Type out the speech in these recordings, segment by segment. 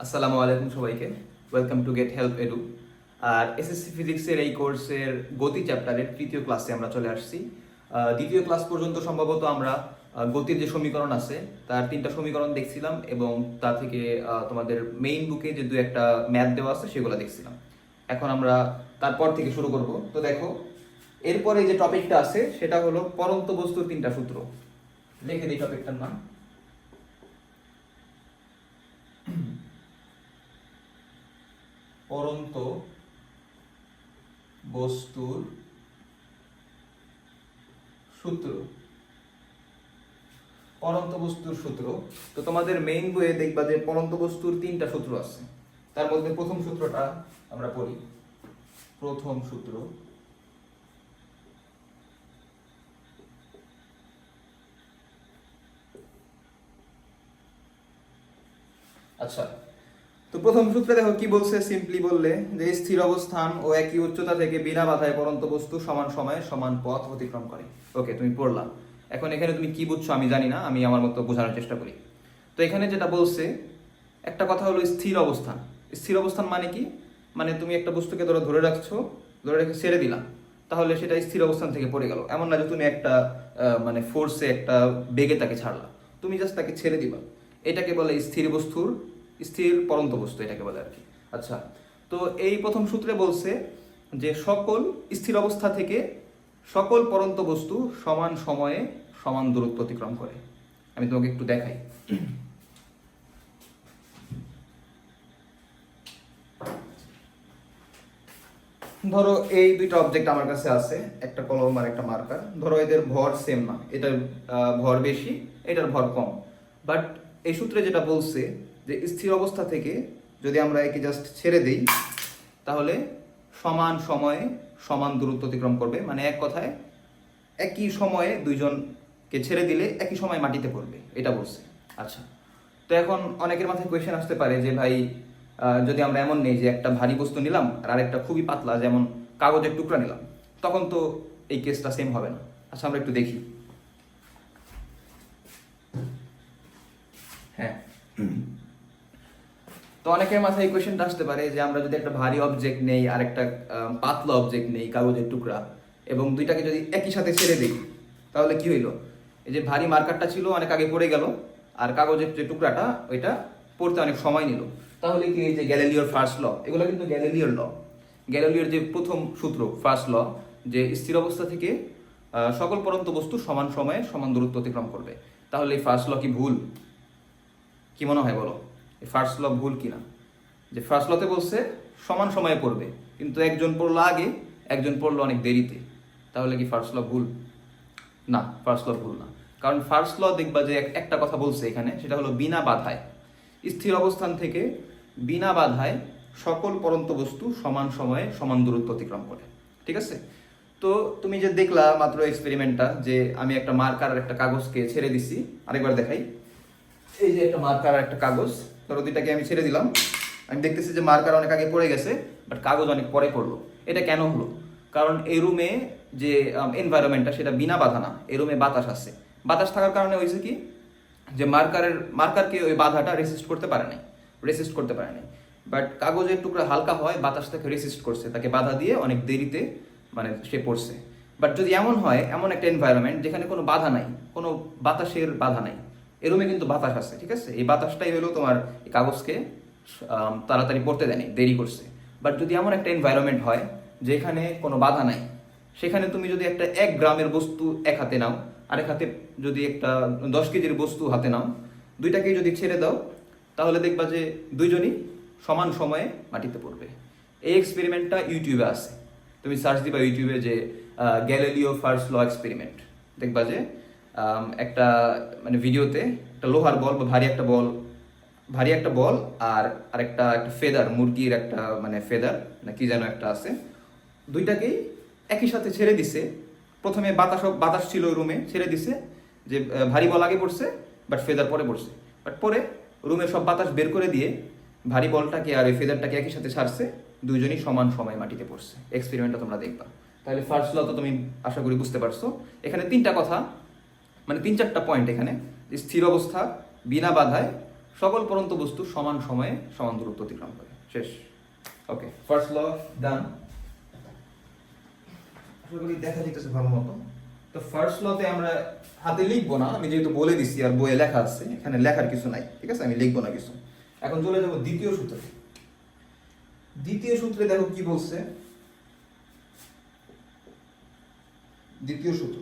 আসসালামু আলাইকুম সবাইকে, welcome to Get Help Edu. আর এসএসসি ফিজিক্সের এই কোর্সের গতি চ্যাপ্টারের তৃতীয় ক্লাসে আমরা চলে আসছি। দ্বিতীয় ক্লাস পর্যন্ত সম্ভবত আমরা গতির যে সমীকরণ আছে তার তিনটা সমীকরণ দেখছিলাম এবং তা থেকে তোমাদের মেইন বুকে যে দু একটা ম্যাথ দেওয়া আছে সেগুলো দেখছিলাম। এখন আমরা তারপর থেকে শুরু করব। তো দেখো, এরপরে যে টপিকটা আছে সেটা হলো পরন্ত বস্তুর তিনটা সূত্র। লিখে দিই টপিকটার নাম। পরন্ত বস্তুর সূত্র। পরন্ত বস্তুর সূত্র। তো তোমাদের মেইন বইয়ে দেখবা যে পরন্ত বস্তুর তিনটা সূত্র আছে। তার মধ্যে প্রথম সূত্রটা আমরা পড়ি। প্রথম সূত্র, আচ্ছা। তো প্রথম সূত্রে দেখো কি বলছে, সিম্পলি বললে যে স্থির অবস্থান ও একই উচ্চতা থেকে বিনা বাধায় পরন্ত বস্তু সমান সময়ে সমান পথ অতিক্রম করে। ওকে, তুমি পড়লা। এখন এখানে তুমি কি বুঝছো আমি জানি না, আমি আমার মতো বোঝানোর চেষ্টা করি। তো এখানে যেটা বলছে, একটা কথা হলো স্থির অবস্থান। স্থির অবস্থান মানে কি? মানে তুমি একটা বস্তুকে ধরে রাখছো, ধরে রেখে ছেড়ে দিলাম, তাহলে সেটা স্থির অবস্থান থেকে পড়ে গেল। এমন না যে তুমি একটা মানে ফোর্সে একটা বেগে তাকে ছাড়লা, তুমি জাস্ট তাকে ছেড়ে দিবা। এটাকে বলে স্থির বস্তুর, স্থির পরন্ত বস্তু এটাকে বলে আর কি। আচ্ছা, তো এই প্রথম সূত্রে বলছে যে সকল স্থির অবস্থা থেকে সকল পরন্ত বস্তু সমান সময়ে সমান দূরত্ব অতিক্রম করে। আমি তোমাকে একটু দেখাই। ধরো এই দুইটা অবজেক্ট আমার কাছে আছে, একটা কলম আর একটা মার্কার। ধরো এদের ভর সেম না, এটার ভর বেশি, এটার ভর কম। বাট এই সূত্রে যেটা বলছে যে স্থির অবস্থা থেকে যদি আমরা একে জাস্ট ছেড়ে দিই তাহলে সমান সময়ে সমান দূরত্ব অতিক্রম করবে। মানে এক কথায় একই সময়ে দুইজনকে ছেড়ে দিলে একই সময় মাটিতে পড়বে, এটা বলছে। আচ্ছা, তো এখন অনেকের মাথায় কোয়েশ্চেন আসতে পারে যে ভাই, যদি আমরা এমন নেই যে একটা ভারী বস্তু নিলাম আর আরেকটা খুবই পাতলা যেমন কাগজের টুকরা নিলাম, তখন তো এই কেসটা সেম হবে না। আচ্ছা, আমরা একটু দেখি। হ্যাঁ, তো অনেকের মাথায় এই কোয়েশ্চেনটা আসতে পারে যে আমরা যদি একটা ভারী অবজেক্ট নেই আর একটা পাতলা অবজেক্ট নেই কাগজের টুকরা, এবং দুইটাকে যদি একই সাথে ছেড়ে দিই তাহলে কি হইলো? এই যে ভারী মার্কারটা ছিল অনেক আগে পড়ে গেল, আর কাগজের যে টুকরাটা ওইটা পড়তে অনেক সময় নিল। তাহলে কি এই যে গ্যালিলিওর ফার্স্ট ল, এগুলো কিন্তু গ্যালিলিওর ল। গ্যালিলিওর যে প্রথম সূত্র ফার্স্ট ল, যে স্থির অবস্থা থেকে সকল পরন্ত বস্তু সমান সময়ে সমান দূরত্ব অতিক্রম করবে, তাহলে এই ফার্স্ট ল কি ভুল? কি মনে হয় বলো, এই ফার্স্ট ল ভুল কিনা? যে ফার্স্ট লতে বলছে সমান সময়ে পড়বে, কিন্তু একজন পড়লো আগে, একজন পড়লো অনেক দেরিতে, তাহলে কি ফার্স্ট ল ভুল? না, ফার্স্ট ল ভুল না। কারণ ফার্স্ট ল দেখবা যে একটা কথা বলছে এখানে, সেটা হলো বিনা বাধায়, স্থির অবস্থান থেকে বিনা বাধায় সকল পরন্ত বস্তু সমান সময়ে সমান দূরত্ব অতিক্রম করে। ঠিক আছে? তো তুমি যে দেখলা মাত্র এক্সপেরিমেন্টটা, যে আমি একটা মার্কার আর একটা কাগজকে ছেড়ে দিছি, আরেকবার দেখাই। এই যে একটা মার্কার আর একটা কাগজ, ধরো দুইটাকে আমি ছেড়ে দিলাম। আমি দেখতেছি যে মার্কার অনেক আগে পড়ে গেছে, বাট কাগজ অনেক পরে পড়লো। এটা কেন হলো? কারণ এই রুমে যে এনভায়রনমেন্টটা সেটা বিনা বাধা না, এই রুমে বাতাস আছে। বাতাস থাকার কারণে হয়েছে কি, যে মার্কারকে ওই বাধাটা রেসিস্ট করতে পারে নাই। বাট কাগজের টুকরা হালকা হয়, বাতাস তাকে রেসিস্ট করছে, তাকে বাধা দিয়ে অনেক দেরিতে মানে সে পড়ছে। বাট যদি এমন হয়, এমন একটা এনভায়রনমেন্ট যেখানে কোনো বাধা নাই, কোনো বাতাসের বাধা নাই, এরুমে কিন্তু বাতাস আছে, ঠিক আছে, এই বাতাসটাই হলো তোমার এই কাগজকে তাড়াতাড়ি পড়তে দেয়নি, দেরি করছে। বাট যদি এমন একটা এনভায়রনমেন্ট হয় যেখানে কোনো বাধা নাই, সেখানে তুমি যদি একটা 1 গ্রামের বস্তু এক হাতে নাও, আরেক হাতে যদি একটা 10 কেজির বস্তু হাতে নাও, দুইটাকেই যদি ছেড়ে দাও, তাহলে দেখবা যে দুইজনই সমান সময়ে মাটিতে পড়বে। এই এক্সপেরিমেন্টটা ইউটিউবে আছে, তুমি সার্চ দিবা ইউটিউবে যে গ্যালিলিও ফার্স্ট ল এক্সপেরিমেন্ট, দেখবা যে একটা মানে ভিডিওতে একটা লোহার বল বা ভারী একটা বল আর আরেকটা একটা ফেদার, মুরগির একটা মানে ফেদার না কি যেন একটা আছে, দুইটাকেই একই সাথে ছেড়ে দিছে। প্রথমে বাতাস ছিল ওই রুমে, ছেড়ে দিছে, যে ভারী বল আগে পড়ছে বাট ফেদার পরে পড়ছে। বাট পরে রুমের সব বাতাস বের করে দিয়ে ভারী বলটাকে আর ওই ফেদারটাকে একই সাথে ছাড়ছে, দুইজনই সমান সময় মাটিতে পড়ছে। এক্সপেরিমেন্টটা তোমরা দেখবা। তাহলে ফার্স্ট ল তো তুমি আশা করি বুঝতে পারছো। এখানে তিনটা কথা, মানে 3-4টা পয়েন্ট এখানে। স্থির অবস্থা বিনা বাধায় সকল পরন্ত বস্তু সমান সময়ে সমান দূরত্ব অতিক্রম করে। শেষ। ওকে, ফার্স্ট ল ডান। আশা করি দেখা যেতেছে ভালো মতো। তো ফার্স্ট লতে আমরা হাতে লিখবো না, আমি যেহেতু বলে দিছি আর বইয়ে লেখা আছে, এখানে লেখার কিছু নাই, ঠিক আছে, আমি লিখবো না কিছু। এখন চলে যাবো দ্বিতীয় সূত্রে। দ্বিতীয় সূত্রে দেখো কি বলছে। দ্বিতীয় সূত্র,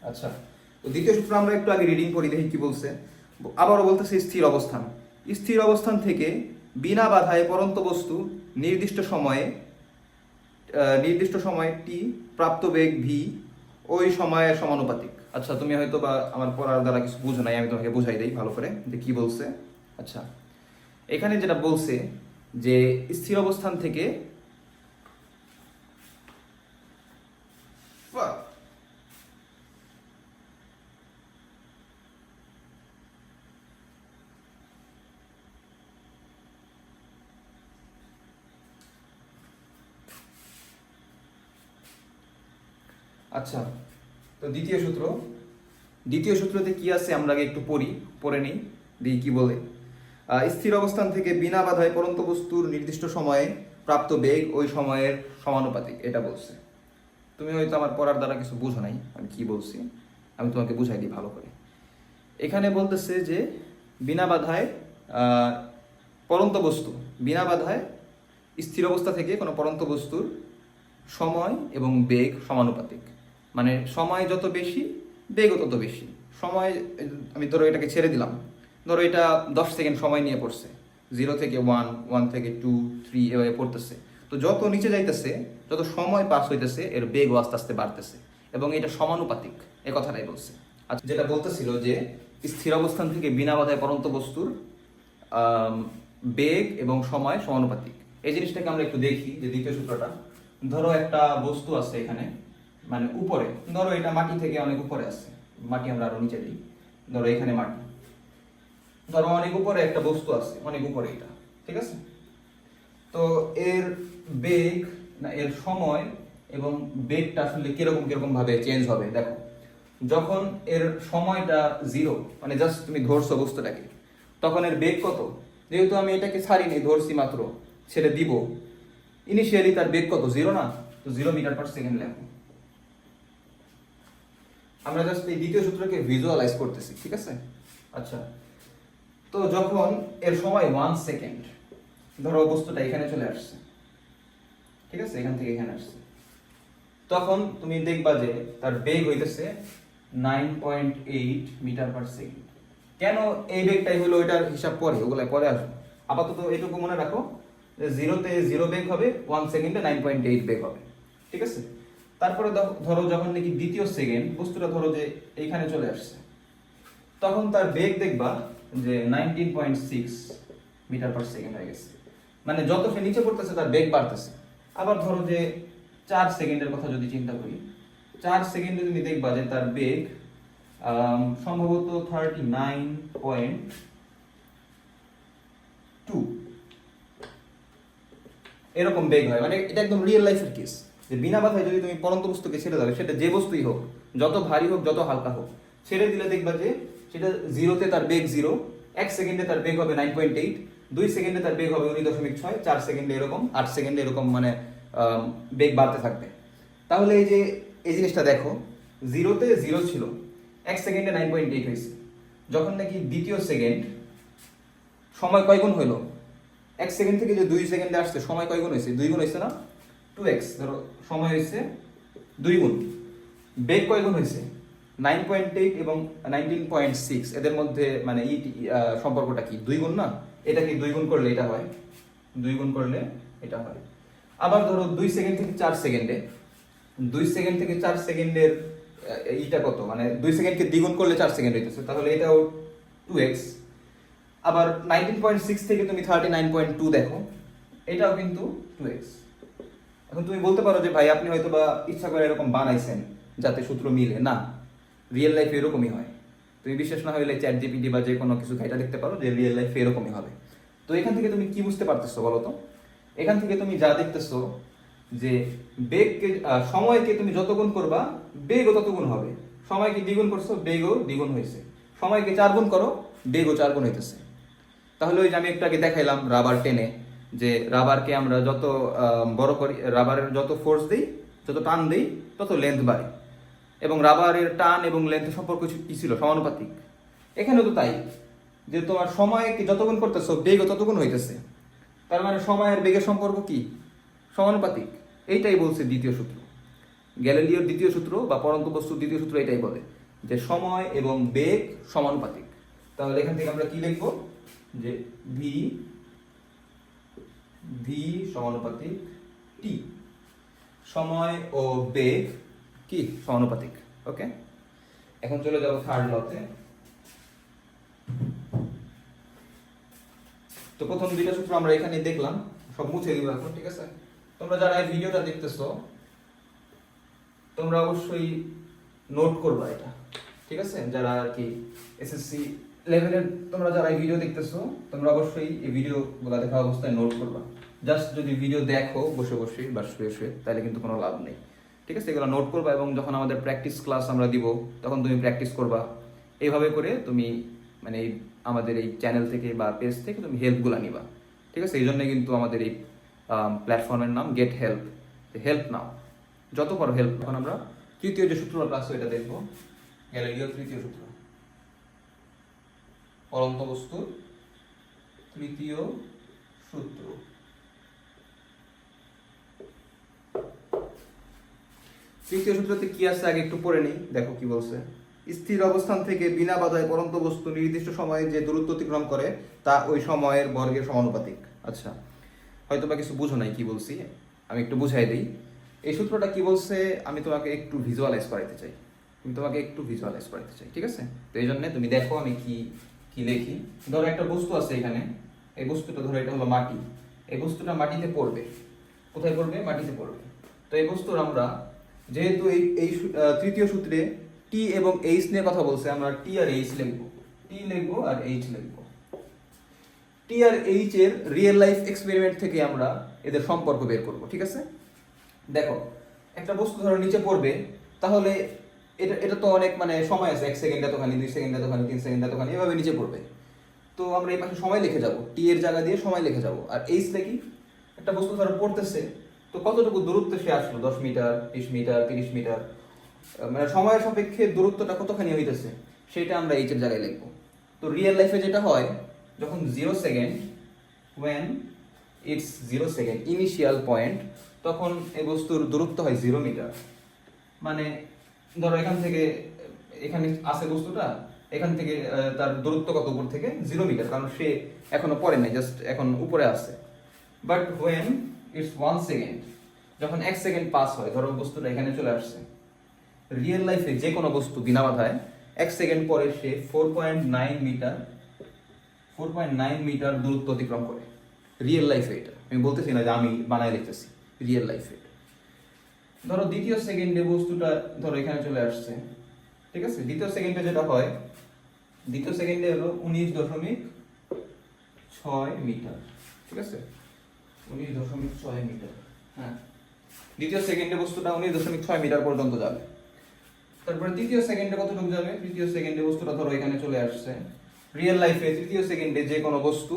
আচ্ছা, তো দ্বিতীয় সূত্র আমরা একটু আগে রিডিং করি, দেখি কি বলছে। আবারও বলতেছে স্থির অবস্থান। স্থির অবস্থান থেকে বিনা বাধায় পরন্ত বস্তু নির্দিষ্ট সময়ে টি প্রাপ্ত বেগ ভি ওই সময়ের সমানুপাতিক। আচ্ছা, তুমি হয়তো বা আমার পড়ার দ্বারা কিছু বুঝো নাই, আমি তোমাকে বুঝাই দেই ভালো করে যে কি বলছে। আচ্ছা, এখানে যেটা বলছে যে স্থির অবস্থান থেকে আচ্ছা, তো দ্বিতীয় সূত্রতে কি আছে আমরা আগে একটু পড়ে নিই, দেখি কি বলে। স্থির অবস্থান থেকে বিনা বাধায় পরন্ত বস্তুর নির্দিষ্ট সময়ে প্রাপ্ত বেগ ওই সময়ের সমানুপাতিক, এটা বলছে। তুমি হয়তো আমার পড়ার দ্বারা কিছু বুঝো নাই আমি কি বলছি, আমি তোমাকে বুঝাই দিই ভালো করে। এখানে বলতেছে যে বিনা বাধায় পরন্ত বস্তু, বিনা বাধায় স্থির অবস্থা থেকে কোনো পরন্ত বস্তুর সময় এবং বেগ সমানুপাতিক, মানে সময় যত বেশি বেগও তত বেশি। সময় আমি ধরো এটাকে ছেড়ে দিলাম, ধরো এটা 10 সেকেন্ড সময় নিয়ে পড়ছে, 0 থেকে 1, 1 থেকে 2, 3 এভাবে পড়তেছে। তো যত নিচে যাইতেছে, যত সময় পাস হইতেছে, এর বেগও আস্তে আস্তে বাড়তেছে এবং এটা সমানুপাতিক, এ কথাটাই বলছে। আচ্ছা, যেটা বলতেছিল যে স্থির অবস্থান থেকে বিনা বাধায় পরন্ত বস্তুর বেগ এবং সময় সমানুপাতিক, এই জিনিসটাকে আমরা একটু দেখি যে দ্বিতীয় সূত্রটা। ধরো একটা বস্তু আছে এখানে, মানে উপরে, ধরো এটা মাটি থেকে অনেক উপরে আছে, মাটি আমরা আরো নিচে দিই, ধরো এখানে মাটি, ধরো অনেক উপরে একটা বস্তু আছে, অনেক উপরে এটা, ঠিক আছে। তো এর বেগ না এর সময় এবং বেগটা আসলে কিরকম কিরকম ভাবে চেঞ্জ হবে দেখো। যখন এর সময়টা 0, মানে জাস্ট তুমি ধরছো বস্তুটাকে, তখন এর বেগ কত, যেহেতু আমি এটাকে ছাড়িনি, ধরছি মাত্র, ছেড়ে দিব, ইনিশিয়ালি তার বেগ কত, 0 না, তো 0 মিটার পার সেকেন্ড লেখো। আমরা জাস্ট এই দ্বিতীয় সূত্রকে ভিজুয়ালাইজ করতেছি, ঠিক আছে। আচ্ছা, তো যখন এর সময় 1 সেকেন্ড, ধরো বস্তুটা এখানে চলে আসছে, ঠিক আছে, এখান থেকে এখানে আসছে, তখন তুমি দেখবা যে তার বেগ হইতেছে 9.8 মিটার পার সেকেন্ড। কেন এই বেগটাই হলো, এটার হিসাব পরে, ওগুলাই পরে আসবে। আপাতত এটুকু মনে রাখো যে 0-তে 0 বেগ হবে, 1 সেকেন্ডে 9.8 বেগ হবে, ঠিক আছে। তারপরে ধরো যখন নাকি দ্বিতীয় সেকেন্ড বস্তুটা ধরো যে এইখানে চলে আসছে, তখন তার বেগ দেখবা যে 19.6 মিটার পার সেকেন্ড হয়ে গেছে, মানে যত সে নিচে পড়তেছে তার বেগ বাড়তেছে। আবার ধরো যে 4 সেকেন্ডের কথা যদি চিন্তা করি, 4 সেকেন্ডে তুমি দেখবা যে তার বেগ সম্ভবত 39.2 এরকম বেগ হয়। মানে এটা একদম রিয়েল লাইফের কেস, যে বিনা বাধায় যদি তুমি পরন্ত বস্তুকে ছেড়ে দাও, সেটা যে বস্তুই হোক, যত ভারী হোক যত হালকা হোক, ছেড়ে দিলে দেখবা যে সেটা 0-তে তার বেগ 0, 1 সেকেন্ডে তার বেগ হবে 9.8, 2 সেকেন্ডে তার বেগ হবে 19.6, 4 সেকেন্ডে এরকম, 8 সেকেন্ডে এরকম, মানে বেগ বাড়তে থাকবে। তাহলে এই যে এই জিনিসটা দেখো, 0-তে 0 ছিল, 1 সেকেন্ডে 9.8 হয়েছে, যখন নাকি দ্বিতীয় সেকেন্ড, সময় কয় গুণ হইলো, 1 সেকেন্ড থেকে যে 2 সেকেন্ডে আসছে, সময় কয় গুণ হয়েছে, 2 গুণ হয়েছে না, 2x, ধরো সময় হয়েছে 2 গুণ, বেগ কয় গুণ হয়েছে, 9.8 এবং 19.6, এদের মধ্যে মানে সম্পর্কটা কি, 2 গুণ না, এটাকে 2 গুণ করলে এটা হয়, 2 গুণ করলে এটা হয়। আবার ধরো 2 সেকেন্ড থেকে 4 সেকেন্ডে, 2 সেকেন্ড থেকে 4 সেকেন্ডের এইটা কত, মানে 2 সেকেন্ডকে দ্বিগুণ করলে 4 সেকেন্ড হইতেছে, তাহলে এটাও 2x। আবার 19.6 থেকে তুমি 39.2 দেখো, এটাও কিন্তু 2x। এখন তুমি বলতে পারো যে ভাই আপনি হয়তো বা ইচ্ছা করে এরকম বানাইছেন যাতে সূত্র মিলে, না, রিয়েল লাইফে এরকমই হয়। তুমি বিশ্বাস না হলে চ্যাট জিপিটি বা যে কোনো কিছু ঘাইটা দেখতে পারো, যে রিয়েল লাইফে এরকমই হবে। তো এখান থেকে তুমি কি বুঝতে পারতেছো বলো তো, এখান থেকে তুমি যা দেখতেছো যে বেগকে সময়কে তুমি যত গুণ করবা বেগও তত গুণ হবে। সময়কে দ্বিগুণ করছো, বেগও দ্বিগুণ হয়েছে। সময়কে 4 গুণ করো, বেগও 4 গুণ হইতেছে। তাহলে ওই যে আমি একটু আগে দেখাইলাম রাবার টেনে, যে রাবারকে আমরা যত বড় করি, রাবারের যত ফোর্স দিই, যত টান দিই, তত লেন্থ বাড়ে। এবং রাবারের টান এবং লেন্থের সম্পর্ক কি ছিল? সমানুপাতিক। এখানেও তো তাই, যে তোমার সময়কে যত গুণ করতেছো বেগও তত গুণ হইতেছে। তার মানে সময় আর বেগের সম্পর্ক কি? সমানুপাতিক। এইটাই বলছে দ্বিতীয় সূত্র, গ্যালিলিওর দ্বিতীয় সূত্র বা পরন্ত বস্তুর দ্বিতীয় সূত্র এটাই বলে যে সময় এবং বেগ সমানুপাতিক। তাহলে এখান থেকে আমরা কি লিখবো? যে ভি ভি সমানুপাতিক টি। সময় ও বেগ কি? সমানুপাতিক। ওকে, এখন চলে যাব থার্ড লতে। তো প্রথম দুইটা সূত্র আমরা এখানে দেখলাম, সব মুছে দিব এখন, ঠিক আছে? তোমরা যারা এই ভিডিওটা দেখতেছো তোমরা অবশ্যই নোট করবা এটা, ঠিক আছে? যারা আর কি এসএসসি লেভেলের তোমরা যারা এই ভিডিও দেখতেছো তোমরা অবশ্যই এই ভিডিওগুলো দেখা অবস্থায় নোট করবা। জাস্ট যদি ভিডিও দেখো বসে বসে বা শুয়ে শুয়ে, তাহলে কিন্তু কোনো লাভ নেই, ঠিক আছে? এগুলো নোট করবা এবং যখন আমাদের প্র্যাকটিস ক্লাস আমরা দিব তখন তুমি প্র্যাকটিস করবা। এইভাবে করে তুমি মানে আমাদের এই চ্যানেল থেকে বা পেজ থেকে তুমি হেল্পগুলো নিবা, ঠিক আছে? এই জন্য কিন্তু আমাদের এই প্ল্যাটফর্মের নাম গেট হেল্প। হেল্প নাও, যত পারো হেল্প। এখন আমরা তৃতীয় যে সূত্রটা আছে এটা দেখবো, গ্যালিলিওর তৃতীয় সূত্র, পরন্ত বস্তুর তৃতীয় সূত্র। তৃতীয় সূত্রতে কি আছে আগে একটু পড়ে নেই, দেখো কি বলছে। স্থির অবস্থান থেকে বিনা বাধায় পরন্ত বস্তু নির্দিষ্ট সময়ে যে দূরত্ব অতিক্রম করে তা ওই সময়ের বর্গের সমানুপাতিক। আচ্ছা, হয়তো বা কিছু বুঝো নাই কি বলছি, আমি একটু বুঝাই দিই। এই সূত্রটা কি বলছে আমি তোমাকে একটু ভিজুয়ালাইজ করাইতে চাই, ঠিক আছে? তো এই জন্য তুমি দেখো আমি কি কি লিখি। ধরো একটা বস্তু আছে এখানে, এই বস্তুটা ধরো এটা হলো মাটি, এই বস্তুটা মাটিতে পড়বে। কোথায় পড়বে? মাটিতে পড়বে। তো এই বস্তুর আমরা যেহেতু এই তৃতীয় সূত্রে টি এবং এইচ নিয়ে কথা বলছে, আমরা টি আর এইচ লিখবো, টি লিখবো আর এইচ লিখবো। টি আর এইচ এর রিয়েল লাইফ এক্সপেরিমেন্ট থেকে আমরা এদের সম্পর্ক বের করব, ঠিক আছে? দেখো একটা বস্তু ধরো নিচে পড়বে, তাহলে এটা এটা তো অনেক মানে সময় আছে, 1 সেকেন্ড এতখানি, 2 সেকেন্ড এতখানি, 3 সেকেন্ড এতখানি, এভাবে নিচে পড়বে। তো আমরা এই পাশে সময় লিখে যাব, টি এর জায়গা দিয়ে সময় লিখে যাব। আর এইচ লিখি, একটা বস্তু ধরো পড়তেছে, তো কতটুকু দূরত্বে সে আসলো, 10 মিটার, 20 মিটার, 30 মিটার, মানে সময়ের সাপেক্ষে দূরত্বটা কতখানি হইতেছে সেটা আমরা এইচ এর জায়গায় লিখবো। তো রিয়েল লাইফে যেটা হয়, যখন 0 second, when it's 0 second initial point, তখন এই বস্তুর দূরত্ব হয় 0 মিটার। মানে ধরো এখান থেকে এখানে আছে বস্তুটা, এখান থেকে তার দূরত্ব কত উপর থেকে? 0 মিটার, কারণ সে এখনো পড়ে নাই, জাস্ট এখন উপরে আছে। বাট when it's 1 সেকেন্ড, যখন 1 সেকেন্ড পাস হয়, ধরো বস্তুটা এখানে চলে আসছে, রিয়েল লাইফে যে কোনো বস্তু বিনা বাধায় 1 সেকেন্ড পরে সে 4.9 মিটার দূরত্ব অতিক্রম করে। রিয়েল লাইফে এটা আমি বলতেছি না যে আমি বানায় লিখতেছি, রিয়েল লাইফে। ধরো দ্বিতীয় সেকেন্ডে বস্তুটা ধরো এখানে চলে আসছে, ঠিক আছে? দ্বিতীয় সেকেন্ডে যেটা হয়, দ্বিতীয় সেকেন্ডে হলো 19.6 মিটার, ঠিক আছে? 19.6 মিটার, হ্যাঁ। দ্বিতীয় সেকেন্ডে বস্তুটা 19.6 মিটার পর্যন্ত যাবে। তারপরে তৃতীয় সেকেন্ডে কতটুকু যাবে? তৃতীয় সেকেন্ডে বস্তুটা ধরো এখানে চলে আসছে। রিয়েল লাইফে তৃতীয় সেকেন্ডে যে কোনো বস্তু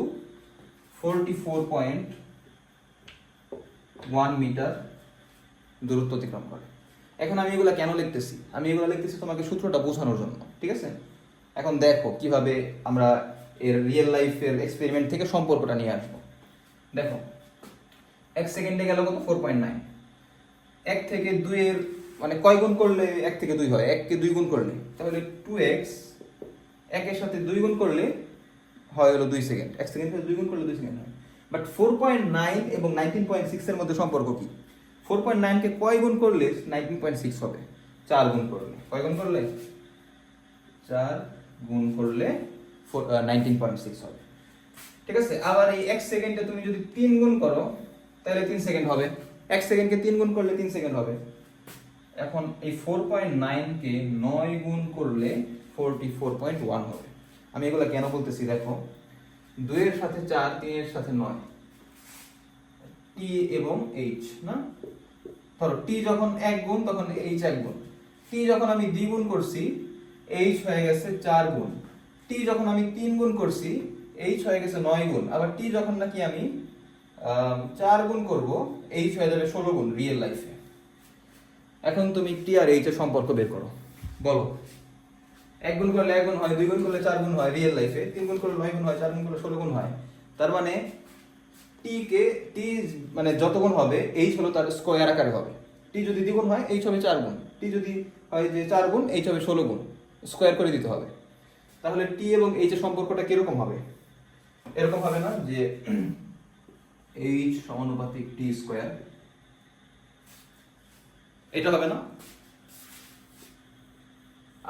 44.1 মিটার দূরত্ব অতিক্রম করে। এখন আমি এগুলো কেন লিখতেছি? আমি এগুলো লিখতেছি তোমাকে সূত্রটা বোঝানোর জন্য, ঠিক আছে? এখন দেখো কিভাবে আমরা এর রিয়েল লাইফের এক্সপেরিমেন্ট থেকে সম্পর্কটা নিয়ে আসবো। দেখো 1 সেকেন্ডে গেল কত? 4.9। 1 থেকে 2 এর মানে কয় গুণ করলে 1 থেকে 2 হয়? 1 কে 2 গুণ করলে, তাহলে 2x, 1 এর সাথে 2 গুণ করলে হয় হলো 2 সেকেন্ড। 1 সেকেন্ড থেকে 2 গুণ করলে 2 সেকেন্ড হয়। বাট 4.9 এবং 19.6 এর মধ্যে সম্পর্ক কি? 4.9 কে কয় গুণ করলে 19.6 হবে? 4 গুণ করলে। কয় গুণ করলে? 4 গুণ করলে 19.6 হবে, ঠিক আছে? আবার এই 1 সেকেন্ডে তুমি যদি 3 গুণ করো তাহলে 3 সেকেন্ড হবে। 1 সেকেন্ডকে 3 গুণ করলে 3 সেকেন্ড হবে। এখন এই 4.9 কে 9 গুণ করলে 44.1 হবে। আমি এগুলো কেন বলতেছি দেখো, 2 এর সাথে 4, 3 এর সাথে 9, টি এবং এইচ না, ধরো টি যখন 1 গুণ তখন এইচ 1 গুণ, টি যখন আমি দ্বিগুণ করছি এইচ হয়ে গেছে 4 গুণ, টি যখন আমি 3 গুণ করছি এইচ হয়ে গেছে 9 গুণ, আবার টি যখন নাকি আমি 4 গুণ করব এইচ হয়ে যাবে 16 গুণ রিয়েল লাইফে। এখন তুমি টি আর এইচ এর সম্পর্ক বের করো, বলো। 1 গুণ করলে 1 গুণ হয়, 2 গুণ করলে 4 গুণ হয় রিয়েল লাইফে, 3 গুণ করলে 9 গুণ হয়, 4 গুণ করলে 16 গুণ হয়। তার মানে টি মানে যত গুণ হবে এইচ হলো তার স্কয়ার আকারে হবে। টি যদি দ্বিগুণ হয় এইচ হবে 4 গুণ, টি যদি হয় যে 4 গুণ এইচ হবে 16 গুণ, স্কয়ার করে দিতে হবে। তাহলে টি এবং এইচ এর সম্পর্কটা কিরকম হবে? এরকম হবে না যে এইচ সমানুপাতিক টি স্কয়ার, এটা হবে না?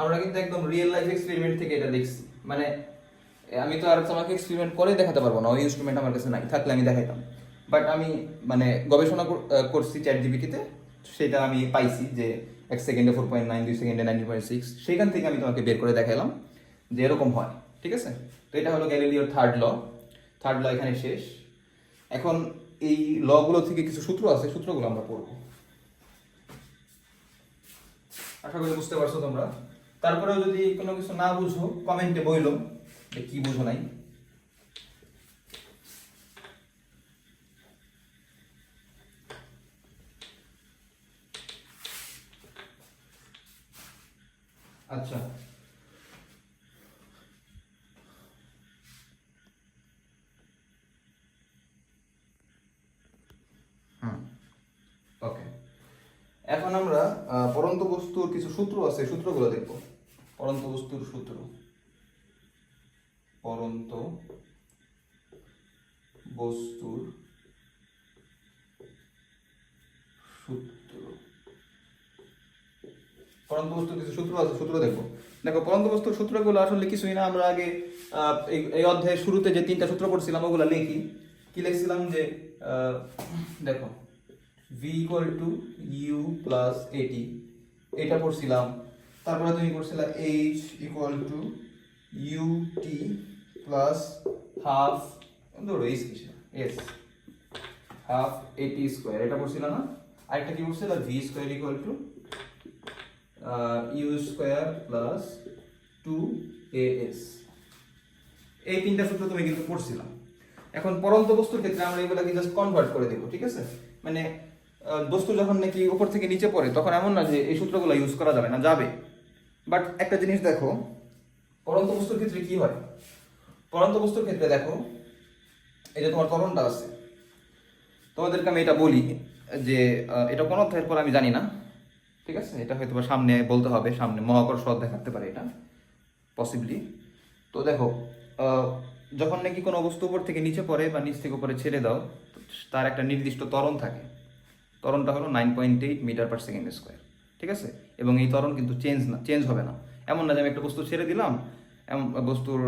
আমরা কিন্তু একদম রিয়েল লাইফ এক্সপেরিমেন্ট থেকে এটা দেখছি, মানে আমি তো আর তোমাকে এক্সপেরিমেন্ট করে দেখাতে পারবো না, ওই ইনস্ট্রুমেন্ট আমার কাছে নাই, থাকলে আমি দেখাইতাম। বাট আমি মানে গবেষণা করছি চ্যাট জিপিটিতে, সেটা আমি পাইছি যে 1 সেকেন্ডে 4.9, 2 সেকেন্ডে 9.6, সেইখান থেকে আমি তোমাকে বের করে দেখাইলাম যে এরকম হয়। ঠিক আছে, তো এটা হলো গ্যালিলিওর থার্ড ল এখানে শেষ। এখন এই লগুলো থেকে কিছু সূত্র আছে, সূত্রগুলো আমরা পড়বো, আশা করি বুঝতে পারছো তোমরা। তারপরেও যদি কোনো কিছু না বুঝো কমেন্টে বইলো যে কি বুঝো নাই। আচ্ছা, ওকে, এখন আমরা পরন্ত বস্তুর কিছু সূত্র আছে, সূত্রগুলো দেখব। পরন্ত বস্তুর সূত্র, পরন্ত বস্তুর সূত্র, পরন্ত বস্তুর কিছু সূত্র আছে, সূত্র দেখো। দেখো পরন্ত বস্তুর সূত্রগুলো আসলে কিছুই না, আমরা আগে এই অধ্যায়ের শুরুতে যে 3টা সূত্র পড়ছিলাম ওগুলো লিখি। কি লিখছিলাম যে দেখো v equal to u plus at, এটা পড়ছিলাম। তারপরে তুমি পড়ছিলা h equal to ut plus half, ধরো h কিসে, s half at square, এটা পড়ছিলা না? আরেকটা কি পড়ছিলা, v square equal to u square plus 2as, এই 3টা সূত্র তুমি কিন্তু পড়ছিলাম। এখন পরন্ত বস্তুর ক্ষেত্রে আমরা এগুলাকে জাস্ট কনভার্ট করে দেব। ঠিক আছে, মানে বস্তু যখন নাকি উপর থেকে নিচে পড়ে তখন এমন না যে এই সূত্রগুলো ইউজ করা যাবে না, যাবে। বাট একটা জিনিস দেখো, পরন্ত বস্তুর ক্ষেত্রে কি হয়, পরন্ত বস্তুর ক্ষেত্রে দেখো এই যে তোমার ত্বরণটা আছে, তোমাদেরকে আমি এটা বলি যে এটা কোন অধ্যায়ের পর আমি জানি না, ঠিক আছে, এটা হয়তো সামনে বলতে হবে, সামনে মহাকর্ষ অধ্যায় থাকতে পারে এটা পসিবলি। তো দেখো যখন নাকি কোনো বস্তু উপর থেকে নিচে পড়ে বা নিচ থেকে উপরে ছেড়ে দাও, তার একটা নির্দিষ্ট ত্বরণ থাকে, ত্বরণটা হলো 9.8 মিটার পার সেকেন্ড স্কোয়ার। ঠিক আছে, এবং এই ত্বরণ কিন্তু চেঞ্জ হবে না। এমন না যে আমি একটা বস্তু ছেড়ে দিলাম, বস্তুর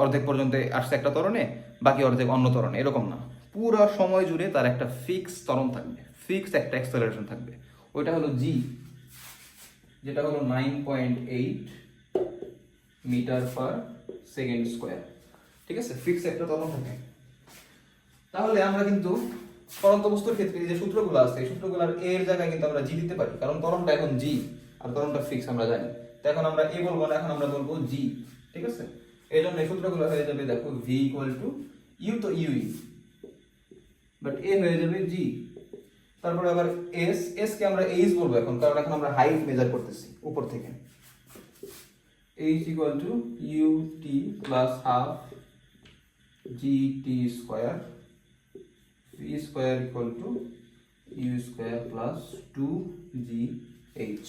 অর্ধেক পর্যন্ত আসছে একটা ত্বরণে, বাকি অর্ধেক অন্য ত্বরণে, এরকম না। পুরো সময় জুড়ে তার একটা ফিক্স ত্বরণ থাকবে, ফিক্স একটা অ্যাক্সেলারেশন থাকবে, ওইটা হলো জি, যেটা হলো 9.8 মিটার পার সেকেন্ড স্কোয়ার। ঠিক আছে, ফিক্স একটা ত্বরণ থাকে। তাহলে আমরা কিন্তু পরন্ত বস্তুর ক্ষেত্রে যে সূত্রগুলো আছে এই সূত্রগুলোর এর জায়গায় কিন্তু আমরা জি দিতে পারি, কারণ ত্বরণটা এখন জি আর ত্বরণটা ফিক্স আমরা জানি। তো এখন আমরা এ বলবো না, এখন আমরা বলবো জি। ঠিক আছে, এই জন্য এই সূত্রগুলো হয়ে যাবে, দেখো ভি ইকুয়াল টু ইউ, তো ইউই, বাট এ হয়ে যাবে জি। তারপরে আবার এস কে আমরা এইচ বলবো এখন, কারণ এখন আমরা হাইট মেজার করতেছি উপর থেকে। H equal to U T plus half G T square, v square equal to u square plus 2gh।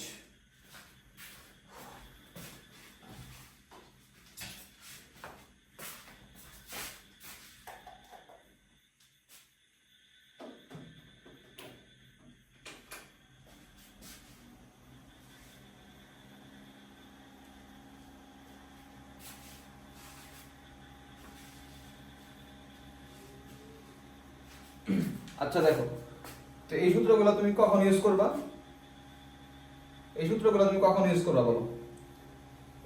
আচ্ছা দেখো, তো এই সূত্রগুলো তুমি কখন ইউজ করবা, এই সূত্রগুলো তুমি কখন ইউজ করবা বলো?